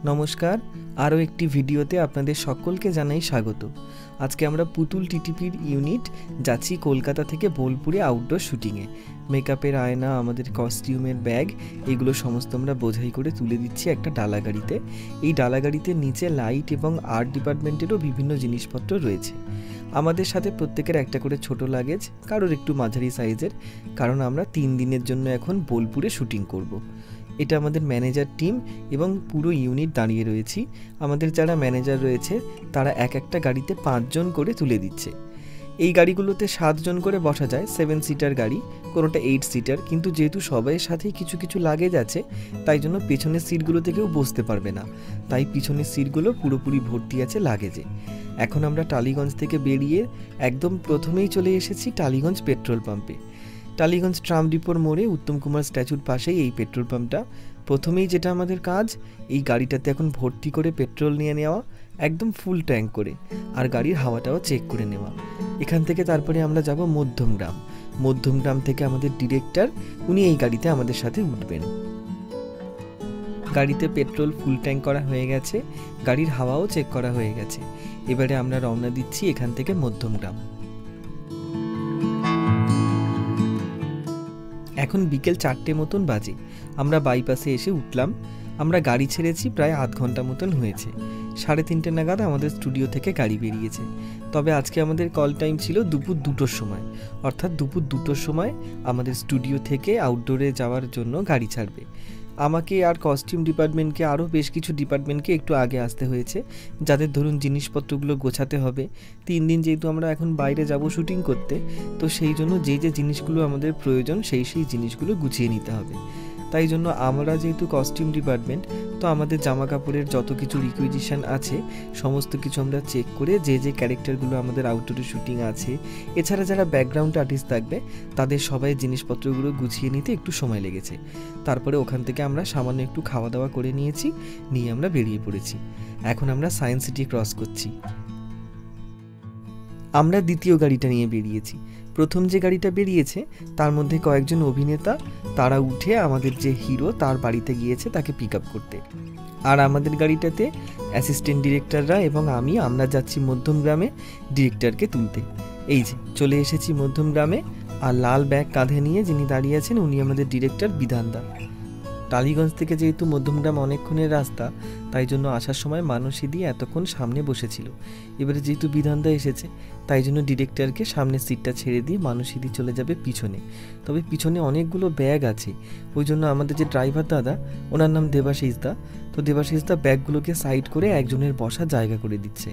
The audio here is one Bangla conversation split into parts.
नमस्कार आरो एकटी भिडियोते आपनादेर सकलके जानाई स्वागत। आज के आमरा पुतुल टीटीपिर यूनिट जाচ্ছি कलकाता थेके बोलपुरे आउटडोर शुटिंगे। मेकআপের आयना आमादेर कस्टिউমের बैग एगुलो समस्त आमरा बोझाई करे तुले दिচ্ছি একটা डाला गाड़ीते। এই डाला गाड़ीते नीचे लाइट एबं आर्ट डिपार्टमेंटेরও বিভিন্ন জিনিসপত্র রয়েছে। আমাদের সাথে প্রত্যেকের একটা করে ছোট লাগেজ, কারোর একটু মাঝারি সাইজের, কারণ আমরা 3 দিনের জন্য এখন বোলপুরে শুটিং করব। এটা আমাদের ম্যানেজার টিম এবং পুরো ইউনিট দাঁড়িয়ে রয়েছি। আমাদের যারা ম্যানেজার রয়েছে তারা এক একটা গাড়িতে 5 জন করে তুলে দিচ্ছে। এই গাড়িগুলোতে 7 জন করে বসা যায়, 7 সিটার গাড়ি, কোনোটা 8 সিটার, কিন্তু যেহেতু সবাইয়ের সাথেই কিছু কিছু লাগেজ আছে তাই জন্য পেছনের সিটগুলোতে কেউ বসতে পারবে না, তাই পিছনের সিটগুলো পুরোপুরি ভর্তি আছে লাগেজে। এখন আমরা টালিগঞ্জ থেকে বেরিয়ে একদম প্রথমেই চলে এসেছি টালিগঞ্জ পেট্রোল পাম্পে। টালিগঞ্জ ট্রাম ডিপোর মোড়ে উত্তম কুমার স্ট্যাচুর পাশেই এই পেট্রোল পাম্পটা। প্রথমেই যেটা আমাদের কাজ, এই গাড়িটাতে এখন ভর্তি করে পেট্রোল নিয়ে নেওয়া, একদম ফুল ট্যাঙ্ক করে, আর গাড়ির হাওয়াটাও চেক করে নেওয়া। এখান থেকে তারপরে আমরা যাব মধ্যমগ্রাম। মধ্যমগ্রাম থেকে আমাদের ডিরেক্টর, উনি এই গাড়িতে আমাদের সাথে উঠবেন। গাড়িতে পেট্রোল ফুল ট্যাঙ্ক করা হয়ে গেছে, গাড়ির হাওয়াও চেক করা হয়ে গেছে। এবারে আমরা রওনা দিচ্ছি এখান থেকে মধ্যমগ্রাম। এখন বিকেল 4টে মতন বাজে। আমরা বাইপাসে এসে উঠলাম। আমরা গাড়ি ছেড়েছি প্রায় আধ ঘন্টা মতন হয়েছে। 3:30 নাগাদ আমাদের স্টুডিও থেকে গাড়ি বেরিয়েছে। তবে আজকে আমাদের কল টাইম ছিল দুপুর 2টোর সময়, অর্থাৎ দুপুর 2টোর সময় আমাদের স্টুডিও থেকে আউটডোরে যাওয়ার জন্য গাড়ি ছাড়বে। আমাকে আর কস্টিউম ডিপার্টমেন্টকে আরও বেশ কিছু ডিপার্টমেন্টকে একটু আগে আসতে হয়েছে, যাদের ধরুন জিনিসপত্রগুলো গোছাতে হবে। 3 দিন যেহেতু আমরা এখন বাইরে যাব শুটিং করতে, তো সেই জন্য যে জিনিসগুলো আমাদের প্রয়োজন সেই জিনিসগুলো গুছিয়ে নিতে হবে। তাই জন্য আমরা যেহেতু কস্টিউম ডিপার্টমেন্ট, তো আমাদের জামা কাপড়ের যত কিছু রিকুইজিশন আছে সমস্ত কিছু আমরা চেক করে যে ক্যারেক্টারগুলো আমাদের আউটডোরে শুটিং আছে, এছাড়া যারা ব্যাকগ্রাউন্ড আর্টিস্ট থাকবে তাদের সবাই জিনিসপত্রগুলো গুছিয়ে নিতে একটু সময় লেগেছে। তারপরে ওখান থেকে আমরা সামান্য একটু খাওয়া দাওয়া করে নিয়েছি, নিয়ে আমরা বেরিয়ে পড়েছি। এখন আমরা সায়েন্স সিটি ক্রস করছি। আমরা দ্বিতীয় গাড়িটা নিয়ে বেরিয়েছি। প্রথম যে গাড়িটা বেরিয়েছে তার মধ্যে কয়েকজন অভিনেতা, তারা উঠে আমাদের যে হিরো তার বাড়িতে গিয়েছে তাকে পিক আপ করতে। আর আমাদের গাড়িটাতে অ্যাসিস্ট্যান্ট ডিরেক্টররা এবং আমরা যাচ্ছি মধ্যমগ্রামে ডিরেক্টরকে তুলতে। এই যে চলে এসেছি মধ্যমগ্রামে, আর লাল ব্যাগ কাঁধে নিয়ে যিনি দাঁড়িয়ে আছেন উনি আমাদের ডিরেক্টর বিধানদা। টালিগঞ্জ থেকে যেহেতু মধ্যমগ্রাম অনেকক্ষণের রাস্তা, তাই জন্য আসার সময় মানসীদি এতক্ষণ সামনে বসেছিল। এবারে যেহেতু বিধানদা এসেছে তাই জন্য ডিরেক্টরকে সামনের সিটটা ছেড়ে দিয়ে মানসীদি চলে যাবে পিছনে। তবে পিছনে অনেকগুলো ব্যাগ আছে, ওই জন্য আমাদের যে ড্রাইভার দাদা, ওনার নাম দেবাশিস দা, তো দেবাশিস দা ব্যাগগুলোকে সাইড করে একজনের বসার জায়গা করে দিচ্ছে।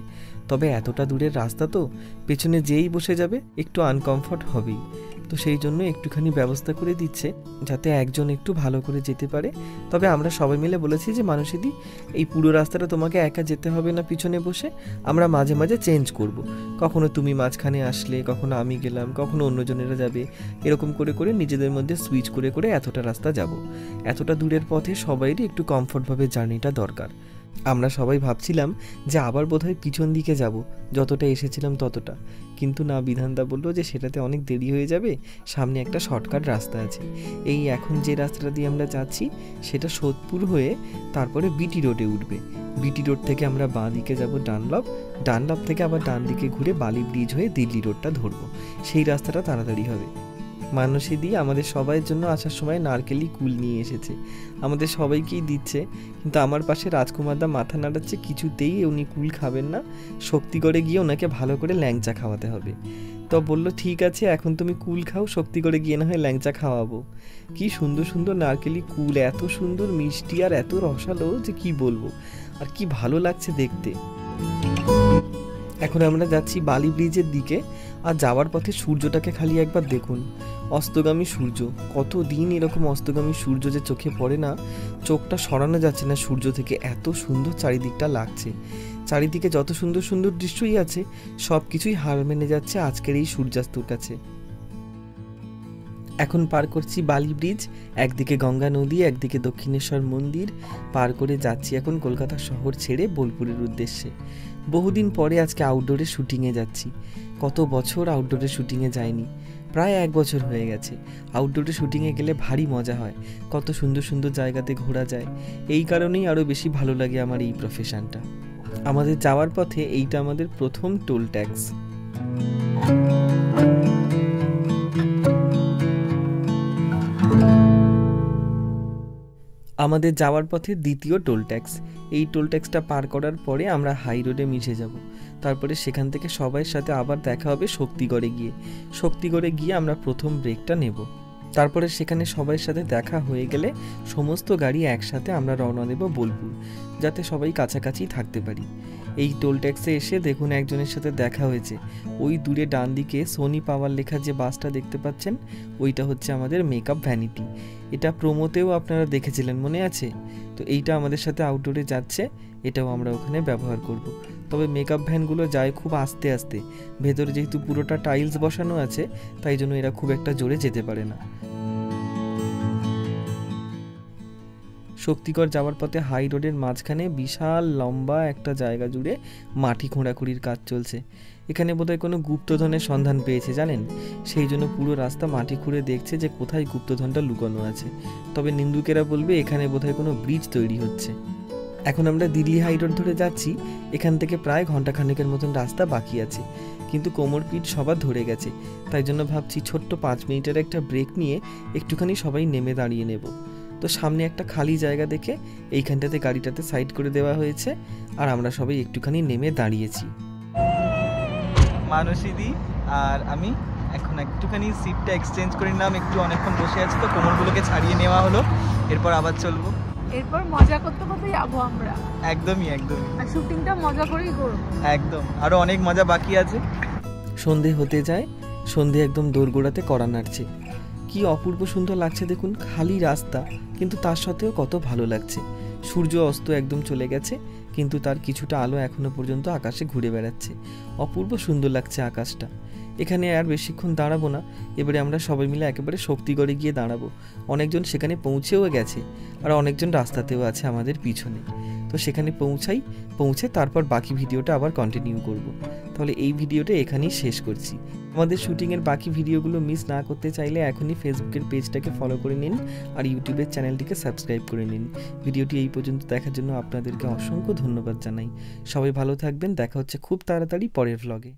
তবে এতটা দূরের রাস্তা তো পেছনে যেই বসে যাবে একটু আনকমফর্ট হবেই, তো সেই জন্য একটুখানি ব্যবস্থা করে দিচ্ছে যাতে একজন একটু ভালো করে যেতে পারে। তবে আমরা সবাই মিলে বলেছি যে মানসীদি, এই পুরো রাস্তাটা তোমাকে একা যেতে হবে না পিছনে বসে, আমরা মাঝে মাঝে চেঞ্জ করব। কখনো তুমি মাঝখানে আসলে, কখনো আমি গেলাম, কখনো অন্যজনেরা যাবে, এরকম করে করে নিজেদের মধ্যে সুইচ করে করে এতটা রাস্তা যাব। এতটা দূরের পথে সবাইরই একটু কমফর্টভাবে জার্নিটা দরকার। আমরা সবাই ভাবছিলাম যে আবার বোধহয় পিছন দিকে যাব, যতটা এসেছিলাম ততটা, কিন্তু না, বিধানদা বললো যে সেটাতে অনেক দেরি হয়ে যাবে, সামনে একটা শর্টকাট রাস্তা আছে। এই এখন যে রাস্তাটা দিয়ে আমরা যাচ্ছি সেটা সোদপুর হয়ে তারপরে বিটি রোডে উঠবে। বিটি রোড থেকে আমরা বাঁ দিকে যাব ডানলপ থেকে আবার ডান দিকে ঘুরে বালি ব্রিজ হয়ে দিল্লি রোডটা ধরবো। সেই রাস্তাটা তাড়াতাড়ি হবে। মানসীদি আমাদের সবাইয়ের জন্য আসার সময় নারকেলি কুল নিয়ে এসেছে, আমাদের সবাইকেই দিচ্ছে, কিন্তু আমার পাশে রাজকুমার দা মাথা নাড়াচ্ছে, কিছুতেই উনি কুল খাবেন না, শক্তিগড়ে গিয়ে ওনাকে ভালো করে ল্যাংচা খাওয়াতে হবে। তো বললো ঠিক আছে, এখন তুমি কুল খাও, শক্তিগড়ে গিয়ে না হয় ল্যাংচা খাওয়াবো। কি সুন্দর সুন্দর নারকেলি কুল, এত সুন্দর মিষ্টি আর এত রসালো যে কি বলবো, আর কি ভালো লাগছে দেখতে। এখন আমরা যাচ্ছি বালি ব্রিজের দিকে, আর যাওয়ার পথে সূর্যটাকে খালি একবার দেখুন, অস্তগামী সূর্য। কতদিন এরকম অস্তগামী সূর্য যে চোখে পড়ে না, চোখটা সরানো যাচ্ছে না সূর্য থেকে, এত সুন্দর চারিদিকটা লাগছে। চারিদিকে যত সুন্দর সুন্দর দৃশ্যই আছে সব কিছুই হার মেনে যাচ্ছে আজকের এই সূর্যাস্তর কাছে। এখন পার করছি বালি ব্রিজ, একদিকে গঙ্গা নদী, একদিকে দক্ষিণেশ্বর মন্দির, পার করে যাচ্ছি এখন কলকাতা শহর ছেড়ে বোলপুরের উদ্দেশ্যে। বহুদিন পরে আজকে আউটডোরে শুটিংয়ে যাচ্ছি। কত বছর আউটডোরে শুটিংয়ে যাইনি, প্রায় 1 বছর হয়ে গেছে। আউটডোরে শুটিংয়ে গেলে ভারী মজা হয়, কত সুন্দর সুন্দর জায়গাতে ঘোরা যায়। এই কারণেই আরও বেশি ভালো লাগে আমার এই প্রফেশনটা। আমাদের যাওয়ার পথে এইটা আমাদের প্রথম টোল ট্যাক্স। আমাদের যাওয়ার পথে দ্বিতীয় টোল ট্যাক্স। এই টোল ট্যাক্সটা পার করার পরে আমরা হাই রোডে মিশে যাব। তারপরে সেখান থেকে সবার সাথে আবার দেখা হবে শক্তিগড়ে গিয়ে। শক্তিগড়ে গিয়ে আমরা প্রথম ব্রেকটা নেব। তারপরে সেখানে সবার সাথে দেখা হয়ে গেলে সমস্ত গাড়ি একসাথে আমরা রওনা দেব বোলপুর, যাতে সবাই কাছাকাছি থাকতে পারি। এই টোল ট্যাক্সে এসে দেখুন একজনের সাথে দেখা হয়েছে। ওই দূরে ডান দিকে সোনি পাওয়ার লেখা যে বাসটা দেখতে পাচ্ছেন, ওইটা হচ্ছে আমাদের মেকআপ ভ্যানিটি। এটা প্রোমোতেও আপনারা দেখেছিলেন, মনে আছে? তো এইটা আমাদের সাথে আউটডোরে যাচ্ছে, এটাও আমরা ওখানে ব্যবহার করব। তবে মেকআপ ভ্যানগুলো যায় খুব আস্তে আস্তে, ভেতরে যেহেতু পুরোটা টাইলস বসানো আছে তাই জন্য এরা খুব একটা জোরে যেতে পারে না। শক্তিগড় যাওয়ার পথে হাই রোডের মাঝখানে বিশাল লম্বা একটা জায়গা জুড়ে মাটি খোঁড়াখুড়ির কাজ চলছে। এখানে বোধহয় কোনো গুপ্তধনের সন্ধান পেয়েছে, জানেন? সেই জন্য পুরো রাস্তা মাটি খুঁড়ে দেখছে যে কোথায় গুপ্তধনটা লুকানো আছে। তবে নিন্দুকেরা বলবে এখানে বোধহয় কোনো ব্রিজ তৈরি হচ্ছে। এখন আমরা দিল্লি হাই রোড ধরে যাচ্ছি। এখান থেকে প্রায় ঘন্টাখানেকের মতন রাস্তা বাকি আছে, কিন্তু কোমর পিঠ সবার ধরে গেছে। তাই জন্য ভাবছি ছোট্ট 5 মিনিটের একটা ব্রেক নিয়ে একটুখানি সবাই নেমে দাঁড়িয়ে নেব। তো সামনে একটা খালি জায়গা দেখে এইখানটাতে গাড়িটাতে সাইড করে দেওয়া হয়েছে, আর আমরা সবাই একটুখানি নেমে দাঁড়িয়েছি। মানসীদি আর আমি এখন একটুখানি সিটটা এক্সচেঞ্জ করে নিলাম। একটু অনেকক্ষণ বসে আছি তো কোমরগুলোকে ছাড়িয়ে নেওয়া হলো। এরপর আবার চলবো, এরপর মজা করতে করতে যাবো আমরা। একদমই আর শুটিংটা মজা করেই করব। একদম, আরো অনেক মজা বাকি আছে। সন্ধে হতে যায়, সন্ধে একদম দোরগোড়াতে কড়া নাড়ছে। কি অপূর্ব সুন্দর লাগছে দেখুন, খালি রাস্তা কিন্তু তার সাথেও কত ভালো লাগছে। সূর্য অস্ত একদম চলে গেছে, কিন্তু তার কিছুটা আলো এখনো পর্যন্ত আকাশে ঘুরে বেড়াচ্ছে। অপূর্ব সুন্দর লাগছে আকাশটা। এখানে আর বেশিক্ষণ দাঁড়াবো না, এবারে আমরা সবাই মিলে একেবারে শক্তিগড়ে গিয়ে দাঁড়াবো। অনেকজন সেখানে পৌঁছেও গেছে, আর অনেকজন রাস্তাতেও আছে আমাদের পিছনে। তো সেখানে পৌঁছে তারপর বাকি ভিডিওটা আবার কন্টিনিউ করব। তাহলে এই ভিডিওটা এখানেই শেষ করছি। আমাদের শুটিংয়ের বাকি ভিডিওগুলো মিস না করতে চাইলে এখনই ফেসবুকের পেজটাকে ফলো করে নিন, আর ইউটিউবের চ্যানেলটিকে সাবস্ক্রাইব করে নিন। ভিডিওটি এই পর্যন্ত দেখার জন্য আপনাদেরকে অসংখ্য ধন্যবাদ জানাই। সবাই ভালো থাকবেন, দেখা হচ্ছে খুব তাড়াতাড়ি পরের ভ্লগে।